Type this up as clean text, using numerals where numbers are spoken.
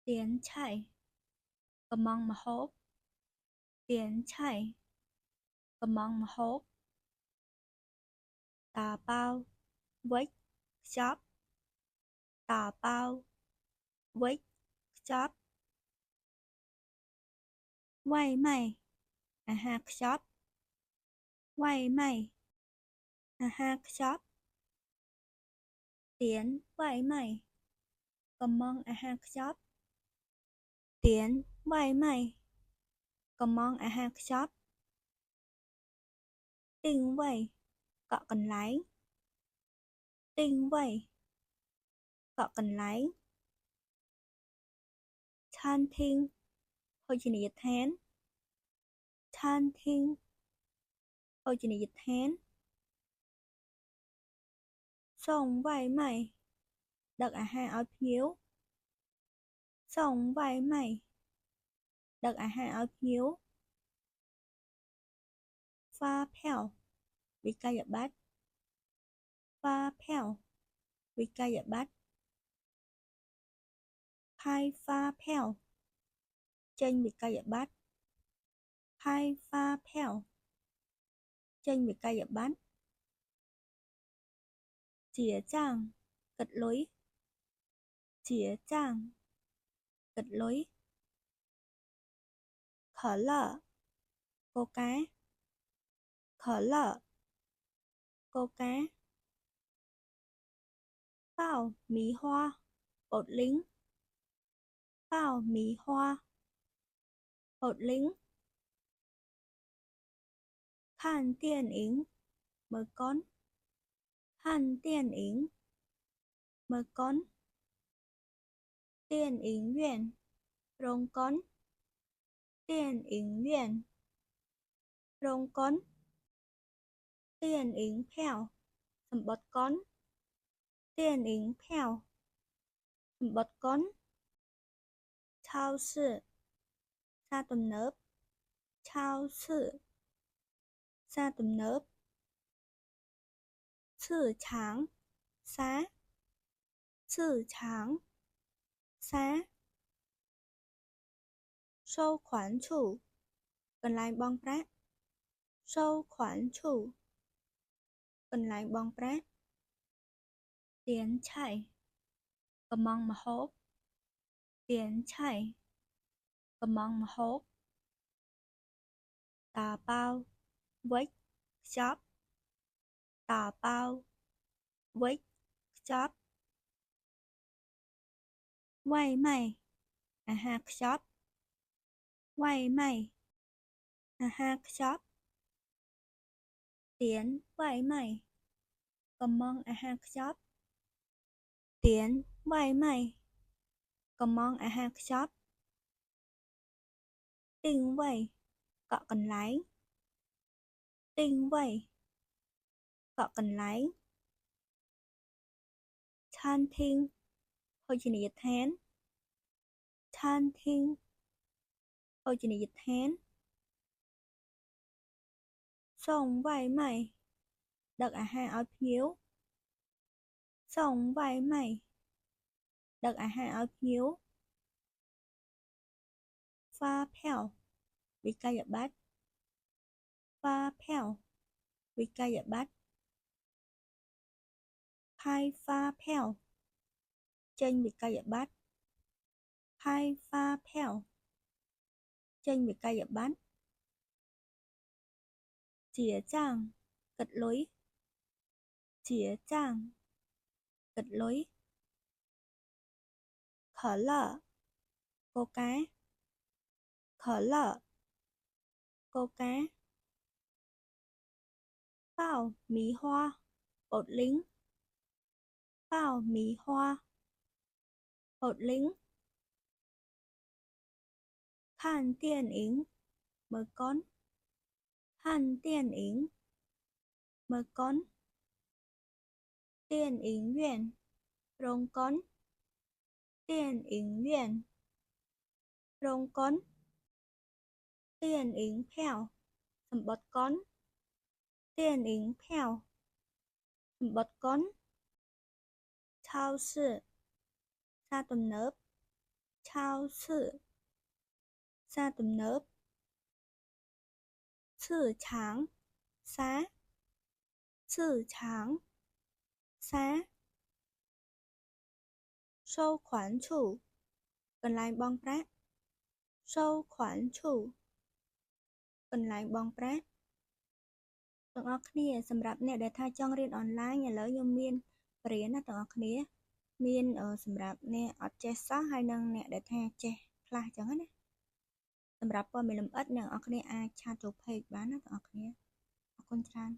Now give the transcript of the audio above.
Tiến chạy, cầm mong mà hốp. Tiến chạy, cầm mong mà hốp. Tà bao, wake, shop. Tà bao, wake, shop. Quay mày, shop. Quay mày, shop. Tiến, quay mày, cầm mong, shop. Tiến, quay mày, cầm mong, shop. Tinh quay, cọ cần lái. Tinh quay, cọ cần lái. Than thiên, hồi trình dịch hán. Than thiên, hồi trình dịch hán. Xong vai mày, đặt áo phiếu. Xong vai mày, đặt áo phiếu. Pha phèo, vì ca dập bát. Pha phèo, vì ca dập bát. Hai pha phèo, trên vì ca dập bát. Hai pha phèo, trên vì ca dập bát. Chĩa trang, cật lối. Chĩa trang, cật lối. Khở lợ, cô cá. Khở lợ, cô cá. Bao mì hoa, bột lính. Bao mì hoa, bột lính. Khan tiền yến, mở con. Khan tiền yến, mở con. Tiền yến viện, rong con. Tiền yến viện, rong con. Tiền yến phèo, sầm bọt con. Tiền yến phèo, sầm bọt con. Chao sư, xa tùm nớp. Chao sư, xa tùm nớp. Sư tráng, xá. Sư tráng, xá. Sâu khoản chủ, cần lại bong prát. Sâu khoản chủ, cần lại bong prát. Tiến chạy, cầm mong mà hốp. Tiến chạy, cầm mong mà hốp. Tà bao, wake, shop. Tà bao, wake, shop. Quay mày, shop. Quay mày, shop. Tiến, quay mày, cầm mong, shop. Tiến, quay mày, cầm mong, shop. Tinh quay, cọ cần lái. Tinh quay, cọ cần lái. Than thiên, hồi trình dịch hán. Than thiên, hồi trình dịch hán. Xong vai mày, đặt áo phiếu. Xong vai mày, đặt áo phiếu. Pha phèo, vì ca dập bát. Pha phèo, vì ca dập bát. Hai pha phèo, trên vì ca dập bát. Hai pha phèo, trên vì ca dập bát. Chĩa trang, cật lối. Chĩa trang, cật lối. Khở lợ, cô cá. Khở lợ, cô cá. Bao mì hoa, bột lính. Bao mì hoa, bột lính. Khan tiền yến, mở con. Khan tiền yến, mở con. Tiền yến viện, rong con. Tiền yến viện, rong con. Tiền yến phèo, sầm bọt con. Tiền yến phèo, sầm bọt con. Chao sư, xa tùm nớp. ឆៅឈឺផ្សារទំនើបឈឺឆាងផ្សារឈឺឆាងផ្សារសូខ្វាន់ឈូកន្លែងបង់ប្រាក់សូខ្វាន់ឈូកន្លែងបង់ប្រាក់ទាំងអស់គ្នាសម្រាប់អ្នកដែលថាចង់រៀនអនឡាញឥឡូវខ្ញុំមានបរិញ្ញាណាទាំងអស់គ្នាមានសម្រាប់អ្នកអត់ចេះសោះហើយនិងអ្នកដែលថាចេះខ្លះចឹងណាសម្រាប់ព័ត៌មានលម្អិតអ្នកនរគ្នាអាចឆាតចូល page បានណាទាំងអស់គ្នាអរគុណច្រើន